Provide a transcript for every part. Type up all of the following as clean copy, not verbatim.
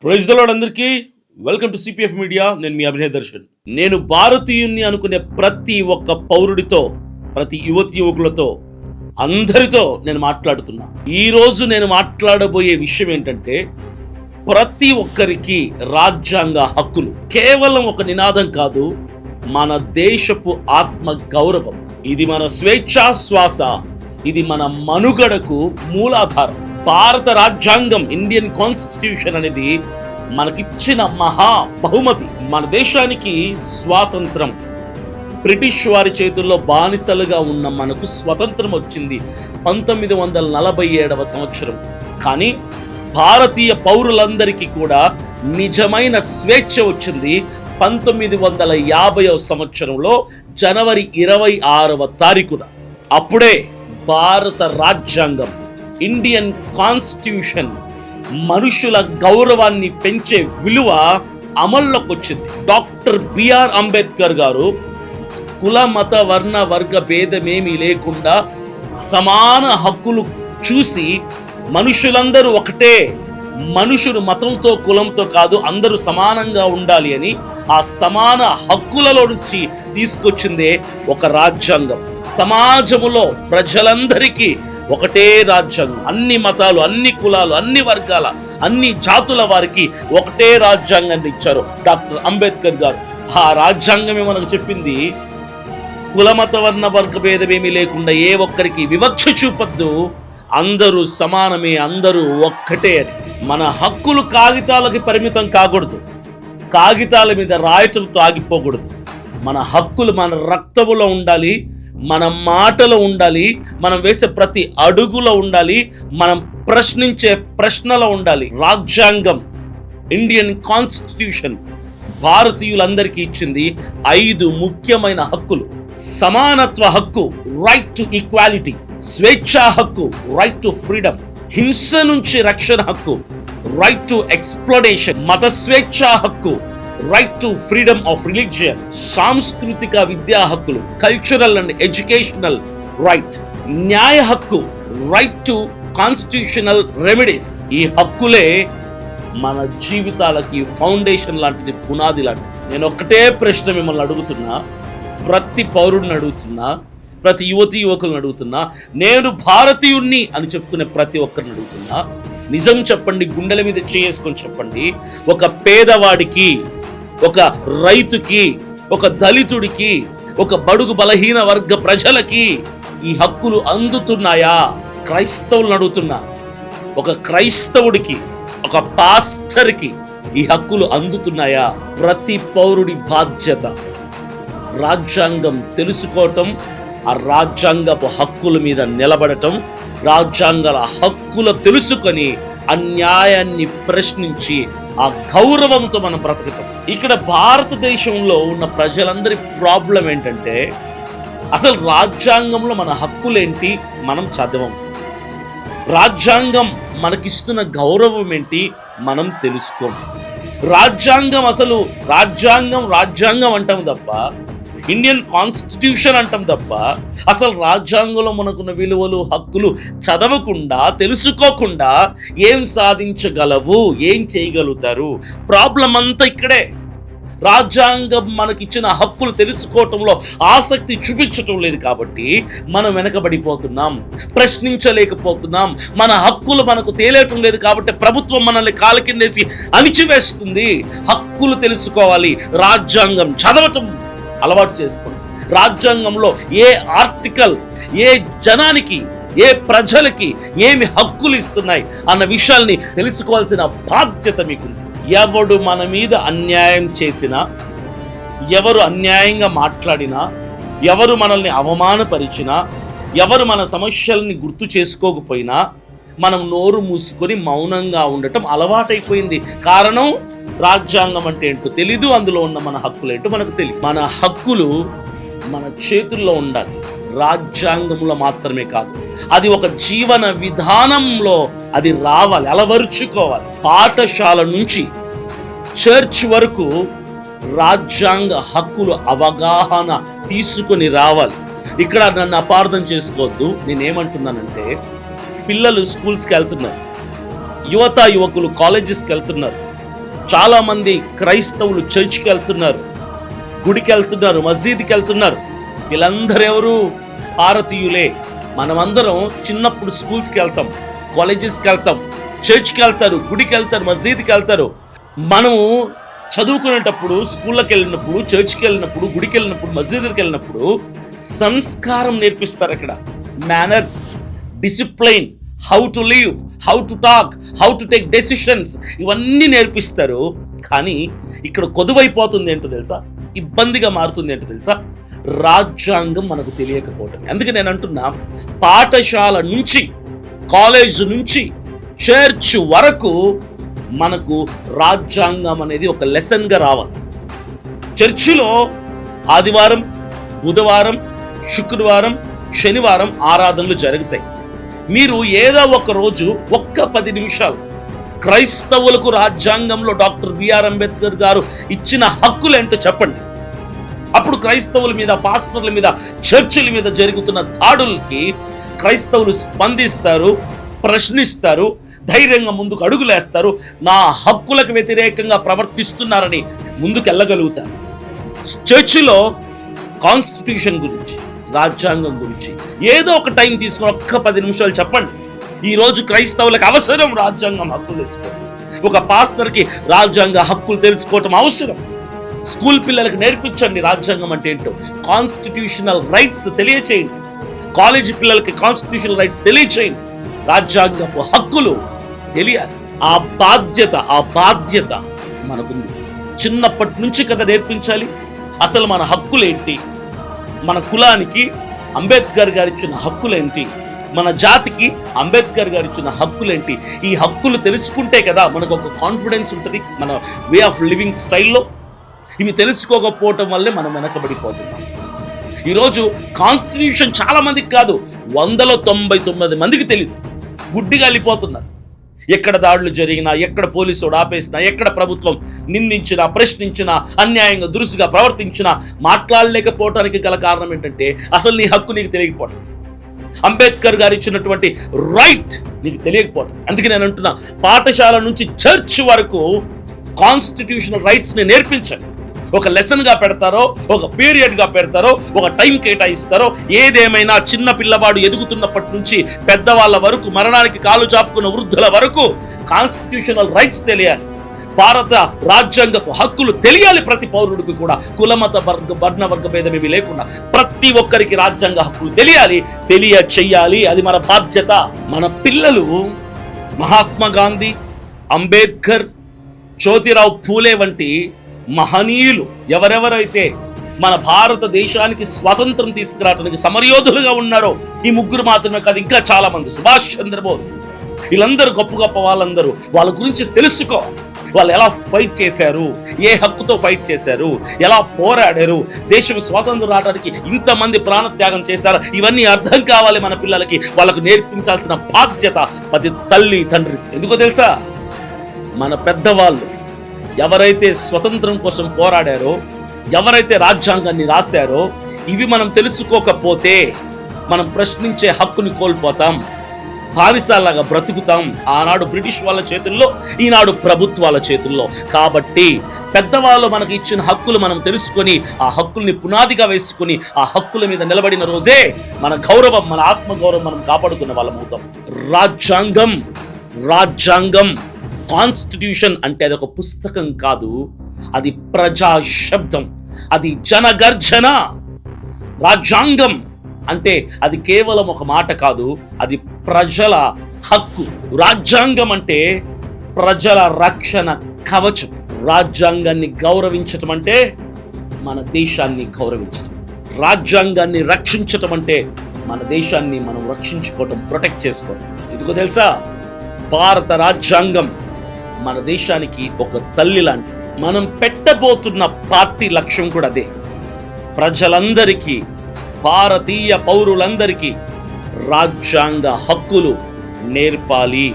Praise the lord అందరికీ welcome to CPF media. నేను మీ అభినయ్ దర్శన్. నేను భారతీయుణ్ణి అనుకునే ప్రతి ఒక్క పౌరుడితో, ప్రతి యువకులతో, అందరితో నేను మాట్లాడుతున్నా. ఈరోజు నేను మాట్లాడబోయే విషయం ఏంటంటే, ప్రతి ఒక్కరికి రాజ్యాంగ హక్కులు కేవలం ఒక నినాదం కాదు, మన దేశపు ఆత్మ గౌరవం. ఇది మన స్వేచ్ఛా శ్వాస, ఇది మన మనుగడకు మూలాధారం. భారత రాజ్యాంగం, ఇండియన్ కాన్స్టిట్యూషన్ అనేది మనకిచ్చిన మహా బహుమతి. మన దేశానికి స్వాతంత్రం, బ్రిటిష్ వారి చేతుల్లో బానిసలుగా ఉన్న మనకు స్వతంత్రం వచ్చింది 1947వ సంవత్సరం. కానీ భారతీయ పౌరులందరికీ కూడా నిజమైన స్వేచ్ఛ వచ్చింది 1950వ సంవత్సరంలో జనవరి 26వ తారీఖున. అప్పుడే భారత రాజ్యాంగం, ఇండియన్ కాన్స్టిట్యూషన్ మనుషుల గౌరవాన్ని పెంచే విలువ అమల్లోకి వచ్చింది. డాక్టర్ బిఆర్ అంబేద్కర్ గారు కుల మత వర్ణ వర్గ భేదమేమీ లేకుండా సమాన హక్కులు చూసి మనుషులందరూ ఒకటే, మనుషులు మతంతో కులంతో కాదు, అందరూ సమానంగా ఉండాలి అని ఆ సమాన హక్కులలో నుంచి తీసుకొచ్చిందే ఒక రాజ్యాంగం. సమాజములో ప్రజలందరికీ ఒకటే రాజ్యాంగం, అన్ని మతాలు, అన్ని కులాలు, అన్ని వర్గాల, అన్ని జాతుల వారికి ఒకటే రాజ్యాంగాన్ని ఇచ్చారు డాక్టర్ అంబేద్కర్ గారు. ఆ రాజ్యాంగమే మనకు చెప్పింది, కులమత వర్ణ వర్గ భేదమేమీ లేకుండా ఏ ఒక్కరికి వివక్ష చూపొద్దు, అందరూ సమానమే, అందరూ ఒక్కటే అని. మన హక్కులు కాగితాలకి పరిమితం కాకూడదు, కాగితాల మీద రాయటంతో ఆగిపోకూడదు. మన హక్కులు మన రక్తములో ఉండాలి, మన మాటలో ఉండాలి, మనం వేసే ప్రతి అడుగులో ఉండాలి, మనం ప్రశ్నించే ప్రశ్నలో ఉండాలి. రాజ్యాంగం, ఇండియన్ కాన్స్టిట్యూషన్ భారతీయులందరికీ ఇచ్చింది 5 ముఖ్యమైన హక్కులు. సమానత్వ హక్కు, రైట్ టు ఈక్వాలిటీ. స్వేచ్ఛా హక్కు, రైట్ టు ఫ్రీడమ్. హింస నుంచి రక్షణ హక్కు, రైట్ టు ఎక్స్ప్లోడేషన్. మత స్వేచ్ఛా హక్కు, right to freedom of religion. సాంస్కృతిక విద్యా హక్కులు, కల్చరల్ అండ్ ఎడ్యుకేషనల్ రైట్. న్యాయ హక్కు, రైట్ టు కాన్స్టిట్యూషనల్ రెమెడీస్. ఈ హక్కులే మన జీవితాలకి ఫౌండేషన్ లాంటిది, పునాది లాంటిది. నేను ఒక్కటే ప్రశ్న మిమ్మల్ని అడుగుతున్నా, ప్రతి పౌరుడిని అడుగుతున్నా, ప్రతి యువకులను అడుగుతున్నా, నేను భారతీయుణ్ణి అని చెప్పుకునే ప్రతి ఒక్కరిని అడుగుతున్నా, నిజం చెప్పండి, గుండెల మీద చేసుకొని చెప్పండి. ఒక పేదవాడికి, ఒక రైతుకి, ఒక దళితుడికి, ఒక బడుగు బలహీన వర్గ ప్రజలకి ఈ హక్కులు అందుతున్నాయా? క్రైస్తవులను అడుగుతున్నా, ఒక క్రైస్తవుడికి, ఒక పాస్టర్కి ఈ హక్కులు అందుతున్నాయా? ప్రతి పౌరుడి బాధ్యత రాజ్యాంగం తెలుసుకోవటం, ఆ రాజ్యాంగపు హక్కుల మీద నిలబడటం, రాజ్యాంగాల హక్కులు తెలుసుకొని అన్యాయాన్ని ప్రశ్నించి ఆ గౌరవంతో మనం బ్రతకటం. ఇక్కడ భారతదేశంలో ఉన్న ప్రజలందరి ప్రాబ్లం ఏంటంటే, అసలు రాజ్యాంగంలో మన హక్కులేంటి మనం చదవం, రాజ్యాంగం మనకిస్తున్న గౌరవం ఏంటి మనం తెలుసుకోం. రాజ్యాంగం అసలు రాజ్యాంగం అంటాం తప్ప, ఇండియన్ కాన్స్టిట్యూషన్ అంటాం తప్ప, అసలు రాజ్యాంగంలో మనకున్న విలువలు, హక్కులు చదవకుండా, తెలుసుకోకుండా ఏం సాధించగలవు, ఏం చేయగలుగుతారు? ప్రాబ్లం అంతా ఇక్కడే. రాజ్యాంగం మనకిచ్చిన హక్కులు తెలుసుకోవటంలో ఆసక్తి చూపించటం లేదు కాబట్టి మనం వెనకబడిపోతున్నాం, ప్రశ్నించలేకపోతున్నాం. మన హక్కులు మనకు తేలేయటం లేదు కాబట్టి ప్రభుత్వం మనల్ని కాళ్ళ కిందేసి అణిచివేస్తుంది. హక్కులు తెలుసుకోవాలి, రాజ్యాంగం చదవటం అలవాటు చేసుకోండి. రాజ్యాంగంలో ఏ ఆర్టికల్ ఏ జనానికి, ఏ ప్రజలకి ఏమి హక్కులు ఇస్తున్నాయి అన్న విషయాల్ని తెలుసుకోవాల్సిన బాధ్యత మీకుంది. ఎవడు మన మీద అన్యాయం చేసినా, ఎవరు అన్యాయంగా మాట్లాడినా, ఎవరు మనల్ని అవమానపరిచినా, ఎవరు మన సమస్యల్ని గుర్తు చేసుకోకపోయినా మనం నోరు మూసుకొని మౌనంగా ఉండటం అలవాటైపోయింది. కారణం, రాజ్యాంగం అంటే ఏంటో తెలీదు, అందులో ఉన్న మన హక్కులు ఏంటో మనకు తెలియదు. మన హక్కులు మన చేతుల్లో ఉండాలి, రాజ్యాంగంలో మాత్రమే కాదు, అది ఒక జీవన విధానంలో అది రావాలి, అలవరుచుకోవాలి. పాఠశాల నుంచి చర్చ్ వరకు రాజ్యాంగ హక్కులు అవగాహన తీసుకొని రావాలి. ఇక్కడ నన్ను అపార్థం చేసుకోవద్దు, నేనేమంటున్నానంటే, పిల్లలు స్కూల్స్కి వెళ్తున్నారు, యువకులు కాలేజెస్కి వెళ్తున్నారు, చాలా మంది క్రైస్తవులు చర్చికి వెళ్తున్నారు, గుడికి వెళ్తున్నారు, మసీదుకి వెళ్తున్నారు. వీళ్ళందరూ ఎవరు? భారతీయులే. మనమందరం చిన్నప్పుడు స్కూల్స్కి వెళ్తాం, కాలేజెస్కి వెళ్తాం, చర్చ్కి వెళ్తారు, గుడికి వెళ్తారు, మసీదుకి వెళ్తారు. మనము చదువుకునేటప్పుడు, స్కూళ్ళకి వెళ్ళినప్పుడు, చర్చ్కి వెళ్ళినప్పుడు, గుడికి వెళ్ళినప్పుడు, మసీదుకి వెళ్ళినప్పుడు సంస్కారం నేర్పిస్తారు. అక్కడ manners, discipline, how to live, how to talk, how to take decisions, ఇవన్నీ నేర్పిస్తారు. కానీ ఇక్కడ కొదువైపోతుంది ఏంటో తెలుసా? ఇబ్బందిగా మారుతుంది ఏంటో తెలుసా? రాజ్యాంగం మనకు తెలియకపోవటం. అందుకే నేను అంటున్నా, పాఠశాల నుంచి, కాలేజ్ నుంచి, చర్చ్ వరకు మనకు రాజ్యాంగం అనేది ఒక లెసన్గా రావాలి. చర్చిలో ఆదివారం, బుధవారం, శుక్రవారం, శనివారం ఆరాధనలు జరుగుతాయి. మీరు ఏదో ఒక రోజు ఒక్క 10 నిమిషాలు క్రైస్తవులకు రాజ్యాంగంలో డాక్టర్ బిఆర్ అంబేద్కర్ గారు ఇచ్చిన హక్కులు ఏంటో చెప్పండి. అప్పుడు క్రైస్తవుల మీద, పాస్టర్ల మీద, చర్చిల మీద జరుగుతున్న దాడులకి క్రైస్తవులు స్పందిస్తారు, ప్రశ్నిస్తారు, ధైర్యంగా ముందుకు అడుగులేస్తారు. నా హక్కులకు వ్యతిరేకంగా ప్రవర్తిస్తున్నారని ముందుకు వెళ్ళగలుగుతారు. చర్చిలో కాన్స్టిట్యూషన్ గురించి, రాజ్యాంగం గురించి ఏదో ఒక టైం తీసుకుని ఒక్క 10 నిమిషాలు చెప్పండి. ఈరోజు క్రైస్తవులకు అవసరం రాజ్యాంగం హక్కులు తెలుసుకోవడం. ఒక పాస్టర్కి రాజ్యాంగ హక్కులు తెలుసుకోవటం అవసరం. స్కూల్ పిల్లలకు నేర్పించండి రాజ్యాంగం అంటే ఏంటో. కాన్స్టిట్యూషనల్ రైట్స్ తెలియచేయండి. కాలేజీ పిల్లలకి కాన్స్టిట్యూషనల్ రైట్స్ తెలియచేయండి. రాజ్యాంగపు హక్కులు తెలియాలి. ఆ బాధ్యత మనకుంది. చిన్నప్పటి నుంచి కదా నేర్పించాలి. అసలు మన హక్కులేంటి, మన కులానికి అంబేద్కర్ గారు ఇచ్చిన హక్కులేంటి, మన జాతికి అంబేద్కర్ గారు ఇచ్చిన హక్కులేంటి. ఈ హక్కులు తెలుసుకుంటే కదా మనకు ఒక కాన్ఫిడెన్స్ ఉంటుంది మన వే ఆఫ్ లివింగ్ స్టైల్లో. ఇవి తెలుసుకోకపోవటం వల్లే మనం వెనకబడిపోతున్నాం. ఈరోజు కాన్స్టిట్యూషన్ చాలా మందికి కాదు, 199 మందికి తెలియదు. గుడ్డిగా వెళ్ళిపోతున్నారు. ఎక్కడ దాడులు జరిగినా, ఎక్కడ పోలీసుడు ఆపేసినా, ఎక్కడ ప్రభుత్వం నిందించినా, ప్రశ్నించినా, అన్యాయంగా దురుసుగా ప్రవర్తించినా మాట్లాడలేకపోవటానికి గల కారణం ఏంటంటే అసలు నీ హక్కు నీకు తెలియకపోవటం. అంబేద్కర్ గారు ఇచ్చినటువంటి రైట్ నీకు తెలియకపోవటం. అందుకే నేను అంటున్నా, పాఠశాల నుంచి చర్చ్ వరకు కాన్స్టిట్యూషనల్ రైట్స్ని నేర్పించండి. ఒక లెసన్గా పెడతారో, ఒక పీరియడ్గా పెడతారో, ఒక టైం కేటాయిస్తారో, ఏదేమైనా చిన్న పిల్లవాడు ఎదుగుతున్నప్పటి నుంచి పెద్దవాళ్ళ వరకు, మరణానికి కాలు చాపుకున్న వృద్ధుల వరకు కాన్స్టిట్యూషనల్ రైట్స్ తెలియాలి. భారత రాజ్యాంగపు హక్కులు తెలియాలి ప్రతి పౌరుడికి కూడా. కులమత వర్ణ వర్గ భేదమేమి లేకుండా ప్రతి ఒక్కరికి రాజ్యాంగ హక్కులు తెలియాలి. అది మన బాధ్యత. మన పిల్లలు మహాత్మా గాంధీ, అంబేద్కర్, జ్యోతిరావు పూలే వంటి మహనీయులు ఎవరెవరైతే మన భారతదేశానికి స్వాతంత్రం తీసుకురావడానికి సమరయోధులుగా ఉన్నారో, ఈ ముగ్గురు మాత్రమే కాదు, ఇంకా చాలా మంది, సుభాష్ చంద్రబోస్, వీళ్ళందరూ గొప్ప గొప్ప వాళ్ళందరూ. వాళ్ళ గురించి తెలుసుకో. వాళ్ళు ఎలా ఫైట్ చేశారు, ఏ హక్కుతో ఫైట్ చేశారు, ఎలా పోరాడారు, దేశం స్వాతంత్రం రావడానికి ఇంతమంది ప్రాణత్యాగం చేశారు. ఇవన్నీ అర్థం కావాలి మన పిల్లలకి. వాళ్ళకు నేర్పించాల్సిన బాధ్యత ప్రతి తల్లి తండ్రి. ఎందుకో తెలుసా? మన పెద్దవాళ్ళు ఎవరైతే స్వతంత్రం కోసం పోరాడారో, ఎవరైతే రాజ్యాంగాన్ని రాశారో, ఇవి మనం తెలుసుకోకపోతే మనం ప్రశ్నించే హక్కుని కోల్పోతాం, బానిసలాగా బ్రతుకుతాం. ఆనాడు బ్రిటిష్ వాళ్ళ చేతుల్లో, ఈనాడు ప్రభుత్వాల చేతుల్లో. కాబట్టి పెద్దవాళ్ళు మనకు ఇచ్చిన హక్కులు మనం తెలుసుకొని, ఆ హక్కుల్ని పునాదిగా వేసుకొని, ఆ హక్కుల మీద నిలబడిన రోజే మన గౌరవం, మన ఆత్మగౌరవం మనం కాపాడుకున్న వాళ్ళం అవుతాం. రాజ్యాంగం కాన్స్టిట్యూషన్ అంటే అది ఒక పుస్తకం కాదు, అది ప్రజా శబ్దం, అది జనగర్జన. రాజ్యాంగం అంటే అది కేవలం ఒక మాట కాదు, అది ప్రజల హక్కు. రాజ్యాంగం అంటే ప్రజల రక్షణ కవచం. రాజ్యాంగాన్ని గౌరవించటం అంటే మన దేశాన్ని గౌరవించటం. రాజ్యాంగాన్ని రక్షించటం అంటే మన దేశాన్ని మనం రక్షించుకోవటం, ప్రొటెక్ట్ చేసుకోవటం. ఎందుకో తెలుసా? భారత రాజ్యాంగం మన దేశానికి ఒక తల్లి లాంటిది. మనం పెట్టబోతున్న పార్టీ లక్ష్యం కూడా అదే. ప్రజలందరికీ, భారతీయ పౌరులందరికీ రాజ్యాంగ హక్కులు నేర్పాలి.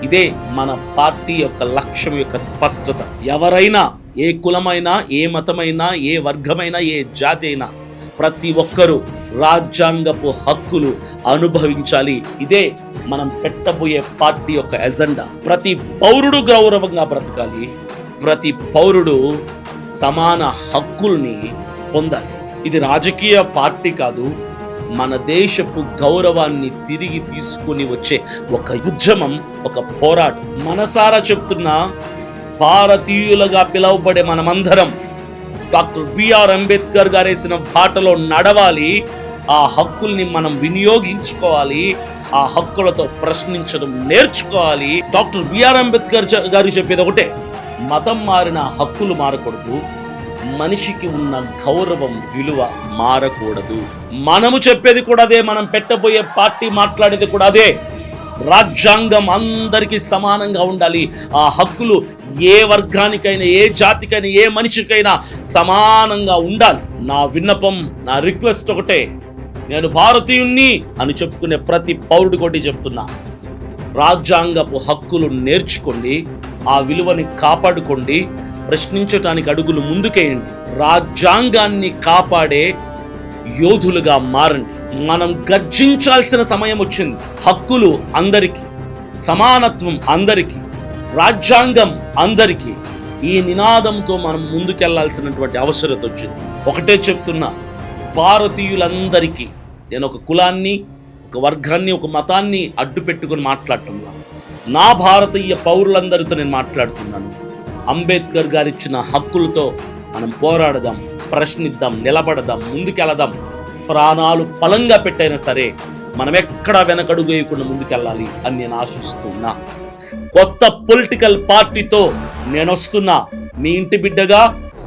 ఇదే మన పార్టీ యొక్క లక్ష్యం యొక్క స్పష్టత. ఎవరైనా, ఏ కులమైనా, ఏ మతమైనా, ఏ వర్గమైనా, ఏ జాతి అయినా ప్రతి ఒక్కరూ రాజ్యాంగపు హక్కులు అనుభవించాలి. ఇదే మనం పెట్టబోయే పార్టీ యొక్క ఎజెండా. ప్రతి పౌరుడు గౌరవంగా బ్రతకాలి, ప్రతి పౌరుడు సమాన హక్కుల్ని పొందాలి. ఇది రాజకీయ పార్టీ కాదు, మన దేశపు గౌరవాన్ని తిరిగి తీసుకుని వచ్చే ఒక ఉద్యమం, ఒక పోరాటం. మనసారా చెప్తున్నా, భారతీయులుగా పిలువబడే మనమందరం డాక్టర్ బిఆర్ అంబేద్కర్ గారు వేసిన బాటలో నడవాలి. ఆ హక్కుల్ని మనం వినియోగించుకోవాలి, ఆ హక్కులతో ప్రశ్నించడం నేర్చుకోవాలి. డాక్టర్ బిఆర్ అంబేద్కర్ గారు చెప్పేది ఒకటే, మతం మారిన హక్కులు మారకూడదు, మనిషికి ఉన్న గౌరవం, విలువ మారకూడదు. మనము చెప్పేది కూడా అదే, మనం పెట్టబోయే పార్టీ మాట్లాడేది కూడా అదే. రాజ్యాంగం అందరికీ సమానంగా ఉండాలి. ఆ హక్కులు ఏ వర్గానికైనా, ఏ జాతికైనా, ఏ మనిషికైనా సమానంగా ఉండాలి. నా విన్నపం, నా రిక్వెస్ట్ ఒకటే, నేను భారతీయుణ్ణి అని చెప్పుకునే ప్రతి పౌరుడు కొట్టి చెప్తున్నా, రాజ్యాంగపు హక్కులు నేర్చుకోండి, ఆ విలువని కాపాడుకోండి, ప్రశ్నించటానికి అడుగులు ముందుకేయండి, రాజ్యాంగాన్ని కాపాడే యోధులుగా మారండి. మనం గర్జించాల్సిన సమయం వచ్చింది. హక్కులు అందరికీ, సమానత్వం అందరికీ, రాజ్యాంగం అందరికీ, ఈ నినాదంతో మనం ముందుకెళ్లాల్సినటువంటి అవసరత వచ్చింది. ఒకటే చెప్తున్నా, భారతీయులందరికీ, నేను ఒక కులాన్ని, ఒక వర్గాన్ని, ఒక మతాన్ని అడ్డు పెట్టుకుని మాట్లాడటంలా, నా భారతీయ పౌరులందరితో నేను మాట్లాడుతున్నాను. అంబేద్కర్ గారు ఇచ్చిన హక్కులతో మనం పోరాడదాం, ప్రశ్నిద్దాం, నిలబడదాం, ముందుకెళదాం. ప్రాణాలు పలంగా పెట్టైనా సరే మనం ఎక్కడా వెనకడుగు వేయకుండా ముందుకెళ్ళాలి అని నేను ఆశిస్తున్నా. కొత్త పొలిటికల్ పార్టీతో నేను వస్తున్నా. మీ ఇంటి బిడ్డగా,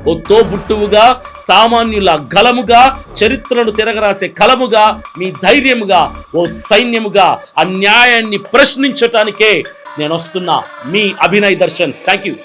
ఓ తోబుట్టువుగా, సామాన్యుల గలముగా, చరిత్రను తిరగరాసే కలముగా, మీ ధైర్యముగా, ఓ సైన్యముగా అన్యాయాన్ని ప్రశ్నించటానికే నేను వస్తున్నా. మీ అభినయ్ దర్శన్. Thank you.